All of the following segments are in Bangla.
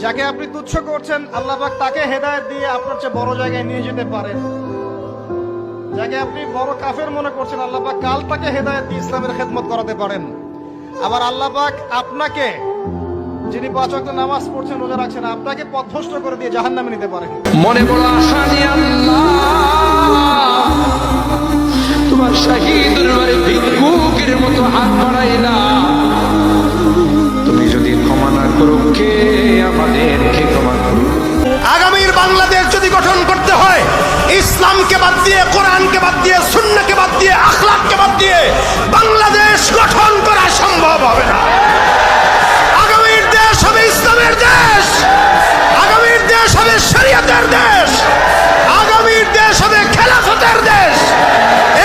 যাকে আপনি তুচ্ছ করছেন আল্লাহ পাক তাকে হেদায়েত দিয়ে আপনার চেয়ে বড় জায়গায় নিয়ে যেতে পারেন। যাকে আপনি বড় কাফের মনে করছেন আল্লাহ পাক কাল তাকে হেদায়েত দিয়ে ইসলামের খেদমত করাতে পারেন। আবার আল্লাহ পাক আপনাকে, যিনি 5 ওয়াক্ত নামাজ পড়ছেন রোজা রাখছেন, আপনাকে পথভ্রষ্ট করে দিয়ে জাহান্নামে নিতে পারেন। মনে বড় আশা নিয়ে আল্লাহ তোমার শাহী দরবারে ভিক্ষুকের মতো হাত বাড়াইলাম। তুমি যদি ক্ষমা না করো, কে আমাদেরকে ক্ষমা করো? আগামীর বাংলাদেশ যদি গঠন করতে হয়, ইসলামকে বাদ দিয়ে, কোরআনকে বাদ দিয়ে, সুন্নাহকে বাদ দিয়ে, আখলাককে বাদ দিয়ে বাংলাদেশ গঠন করা সম্ভব হবে না। আগামীর দেশ হবে ইসলামের দেশ, আগামীর দেশ হবে শরীয়তের দেশ, আগামীর দেশ হবে খেলাফতের দেশ।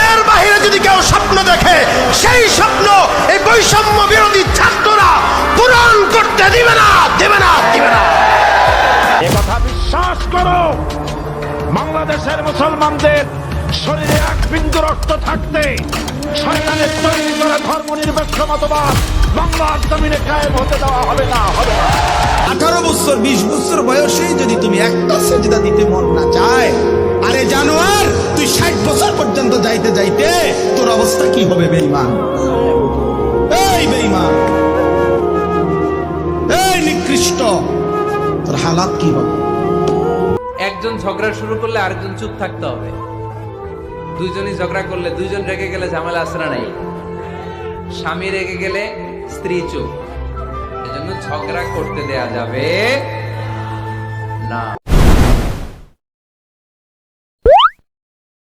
এর বাইরে যদি কেউ স্বপ্ন দেখে, সেই স্বপ্ন এই বৈষম্য বিরোধী ছাত্ররা পূরণ করতে দিবে না, দিবে না, দিবে না। একথা বিশ্বাস করো, বাংলাদেশের মুসলমানদের শরীরে এক বিন্দু রক্ত থাকতে শয়তানের তৈরি করা ধর্ম নিরপেক্ষ মতবাদ বাংলার জমিনে কায়েম হতে দেওয়া হবে না, হবে না। 18 বছর 20 বছর বয়সে যদি তুমি একটা সেজদা দিতে মন না চায়, আরে জানোয়ার, তুই 60 বছর পর্যন্ত যাইতে যাইতে তোর অবস্থা কি হবে? বেঈমান, এই বেঈমান, এই নিকৃষ্ট, তোর হালাত কি হবে? একজন ঝগড়া শুরু করলে আরেকজন চুপ থাকতে হবে। দুইজনই ঝগড়া করলে, দুইজন রেগে গেলে ঝামেলা আসরা নাই। স্বামী রেগে গেলে স্ত্রী চুপ। এজন্য ঝগড়া করতে দেয়া যাবে না।